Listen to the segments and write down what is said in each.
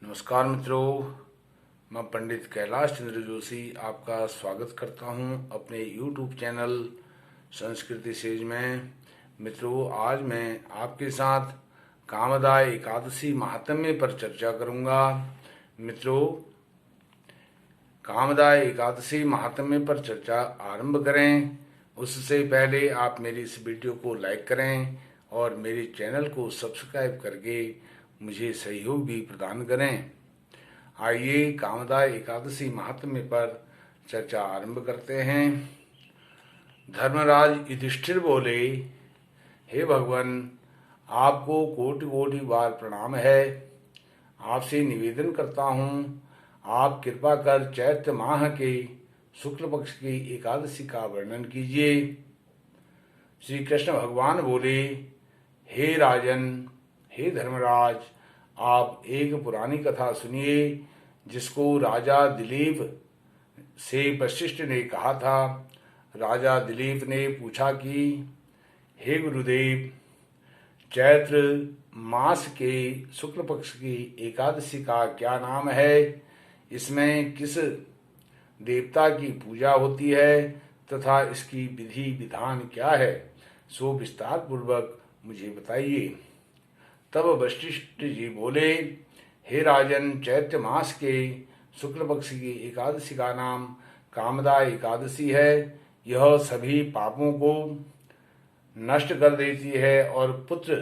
नमस्कार मित्रों, मैं पंडित कैलाश चंद्र जोशी आपका स्वागत करता हूं अपने YouTube चैनल संस्कृति सेज में। मित्रों, आज मैं आपके साथ कामदा एकादशी महात्म्य पर चर्चा करूंगा। मित्रों, कामदा एकादशी महात्म्य पर चर्चा आरंभ करें उससे पहले आप मेरी इस वीडियो को लाइक करें और मेरे चैनल को सब्सक्राइब करके मुझे सहयोग भी प्रदान करें। आइए कामदा एकादशी महात्म्य पर चर्चा आरंभ करते हैं। धर्मराज युधिष्ठिर बोले, हे भगवान, आपको कोटि कोटि बार प्रणाम है। आपसे निवेदन करता हूँ, आप कृपा कर चैत्र माह के शुक्ल पक्ष की एकादशी का वर्णन कीजिए। श्री कृष्ण भगवान बोले, हे राजन, हे धर्मराज, आप एक पुरानी कथा सुनिए जिसको राजा दिलीप से वशिष्ठ ने कहा था। राजा दिलीप ने पूछा कि हे गुरुदेव, चैत्र मास के शुक्ल पक्ष की एकादशी का क्या नाम है? इसमें किस देवता की पूजा होती है तथा इसकी विधि विधान क्या है? सो विस्तार पूर्वक मुझे बताइए। तब वशिष्ठ जी बोले, हे राजन, चैत्र मास के शुक्ल पक्ष की एकादशी का नाम कामदा एकादशी है। यह सभी पापों को नष्ट कर देती है और पुत्र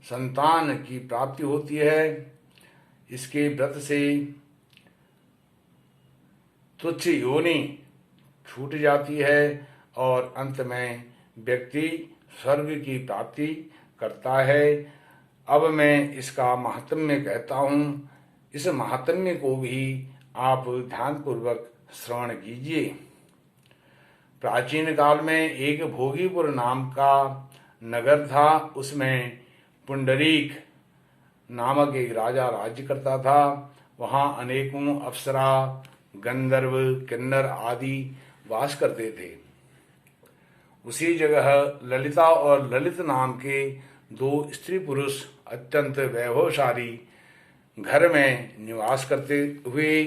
संतान की प्राप्ति होती है। इसके व्रत से तुच्छ योनि छूट जाती है और अंत में व्यक्ति स्वर्ग की प्राप्ति करता है। अब मैं इसका महात्म्य कहता हूँ, इस महात्म्य को भी आप ध्यानपूर्वक श्रवण कीजिए। प्राचीन काल में एक भोगीपुर नाम का नगर था। उसमें पुंडरीक नामक एक राजा राज्य करता था। वहाँ अनेकों अप्सरा, गंधर्व, किन्नर आदि वास करते थे। उसी जगह ललिता और ललित नाम के दो स्त्री पुरुष अत्यंत वैभवशाली घर में निवास करते हुए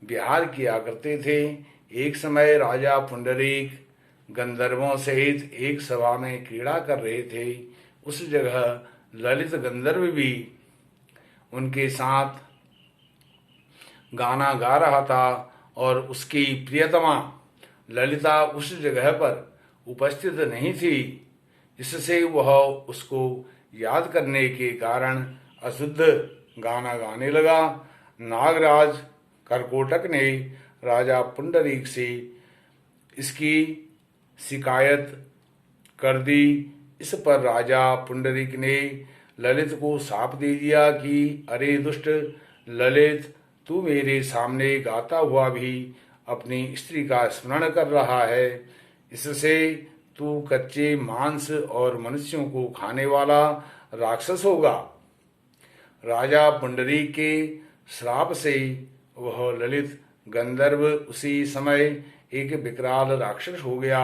विहार किया करते थे। एक समय राजा पुंडरीक गंधर्वों सहित एक सभा में क्रीड़ा कर रहे थे। उस जगह ललित गंधर्व भी उनके साथ गाना गा रहा था और उसकी प्रियतमा ललिता उस जगह पर उपस्थित नहीं थी। इससे वह उसको याद करने के कारण अशुद्ध गाना गाने लगा। नागराज करकोटक ने राजा पुंडरीक से इसकी शिकायत कर दी। इस पर राजा पुंडरीक ने ललित को शाप दे दिया कि अरे दुष्ट ललित, तू मेरे सामने गाता हुआ भी अपनी स्त्री का स्मरण कर रहा है। इससे तू कच्चे मांस और मनुष्यों को खाने वाला राक्षस होगा। राजा पुंडरीक के श्राप से वह ललित गंधर्व उसी समय एक विकराल राक्षस हो गया।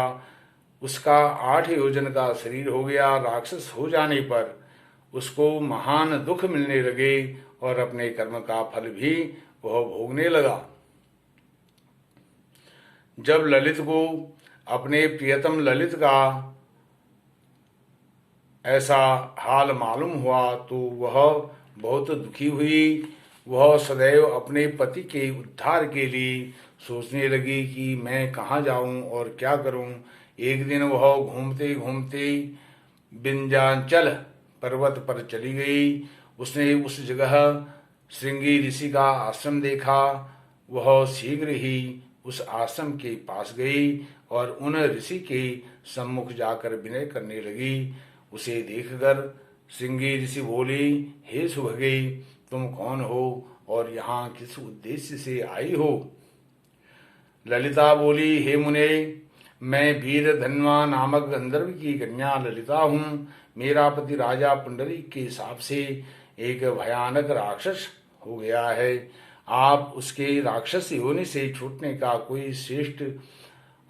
उसका 8 योजन का शरीर हो गया। राक्षस हो जाने पर उसको महान दुख मिलने लगे और अपने कर्म का फल भी वह भोगने लगा। जब ललित को अपने प्रियतम ललित का ऐसा हाल मालूम हुआ तो वह बहुत दुखी हुई। वह सदैव अपने पति के उद्धार के लिए सोचने लगी कि मैं कहाँ जाऊं और क्या करूं। एक दिन वह घूमते घूमते विंध्याचल पर्वत पर चली गई। उसने उस जगह श्रृंगी ऋषि का आश्रम देखा। वह शीघ्र ही उस आश्रम के पास गई और उन ऋषि के सम्मुख जाकर विनय करने लगी। उसे देखकर श्रृंगी ऋषि बोली, हे सुभगे, तुम कौन हो और यहाँ किस उद्देश्य से आई हो? ललिता बोली, हे मुने, मैं वीर धन्वा नामक गंधर्व की कन्या ललिता हूँ। मेरा पति राजा पुंडरीक के शाप से एक भयानक राक्षस हो गया है। आप उसके राक्षस योनि से छूटने का कोई श्रेष्ठ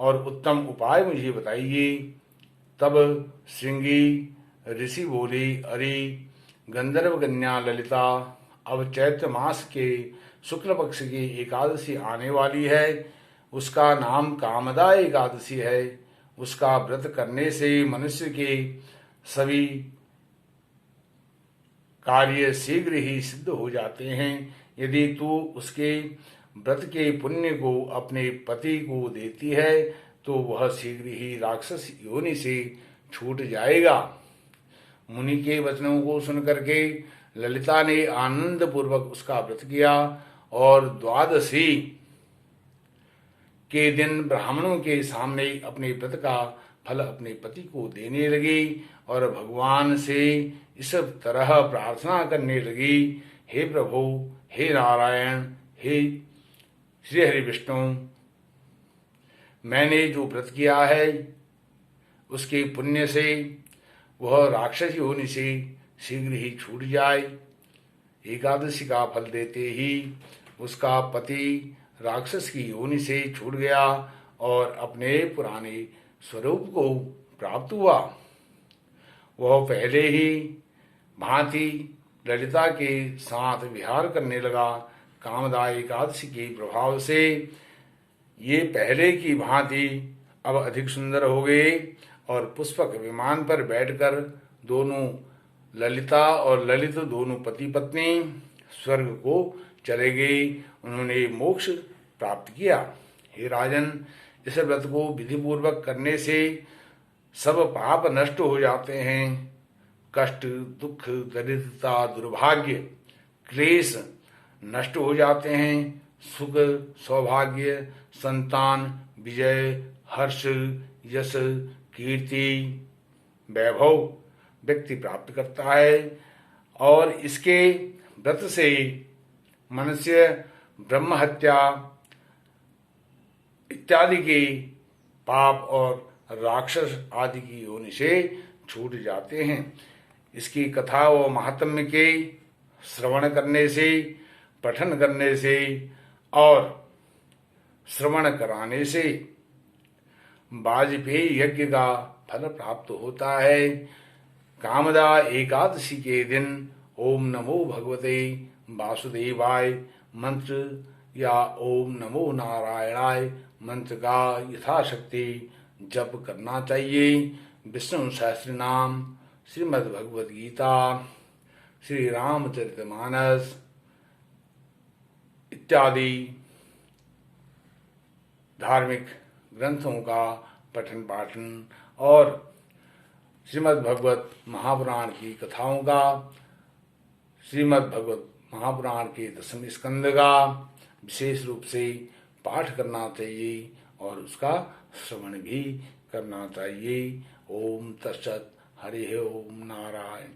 और उत्तम उपाय मुझे बताइए। तब श्रृंगी ऋषि बोली, अरे गंधर्व कन्या ललिता, अब चैत्र मास के शुक्ल पक्ष की एकादशी आने वाली है। उसका नाम कामदा एकादशी है। उसका व्रत करने से मनुष्य के सभी कार्य शीघ्र ही सिद्ध हो जाते हैं। यदि तू उसके व्रत के पुण्य को अपने पति को देती है तो वह शीघ्र ही राक्षस योनि से छूट जाएगा। मुनि के वचनों को सुनकर के ललिता ने आनंद पूर्वक उसका व्रत किया और द्वादशी के दिन ब्राह्मणों के सामने अपने व्रत का फल अपने पति को देने लगी और भगवान से इस तरह प्रार्थना करने लगी, हे प्रभु, हे नारायण, हे श्री हरि विष्णु, मैंने जो व्रत किया है उसके पुण्य से वह राक्षस योनि से शीघ्र ही छूट जाए। एकादशी का फल देते ही उसका पति राक्षस की योनि से छूट गया और अपने पुराने स्वरूप को प्राप्त हुआ। वह पहले ही भांति ललिता के साथ विहार करने लगा। कामदा एकादशी के प्रभाव से ये पहले की भांति अब अधिक सुंदर हो गए और पुष्पक विमान पर बैठकर दोनों ललिता और ललित दोनों पति पत्नी स्वर्ग को चले गए। उन्होंने मोक्ष प्राप्त किया। हे राजन, इस व्रत को विधि पूर्वक करने से सब पाप नष्ट हो जाते हैं। कष्ट, दुख, दरिद्रता, दुर्भाग्य, क्लेश नष्ट हो जाते हैं। सुख, सौभाग्य, संतान, विजय, हर्ष, यश, कीर्ति, वैभव व्यक्ति प्राप्त करता है और इसके व्रत से मनुष्य ब्रह्म हत्या इत्यादि के पाप और राक्षस आदि की योनि से छूट जाते हैं। इसकी कथा व महात्म्य के श्रवण करने से, पठन करने से और श्रवण कराने से वाजपेयी यज्ञ का फल प्राप्त होता है। कामदा एकादशी के दिन ओम नमो भगवते वासुदेवाय मंत्र या ओम नमो नारायणाय मंत्र का यथाशक्ति जप करना चाहिए। विष्णु सहस्त्रनाम, श्रीमद् भगवद गीता, श्री रामचरितमानस इत्यादि धार्मिक ग्रंथों का पठन पाठन और श्रीमद् भगवत महापुराण की कथाओं का, श्रीमद् भगवत महापुराण के 10वें स्कंद का विशेष रूप से पाठ करना चाहिए और उसका श्रवण भी करना चाहिए। ओम तत्सत। हरि ओम नारायण।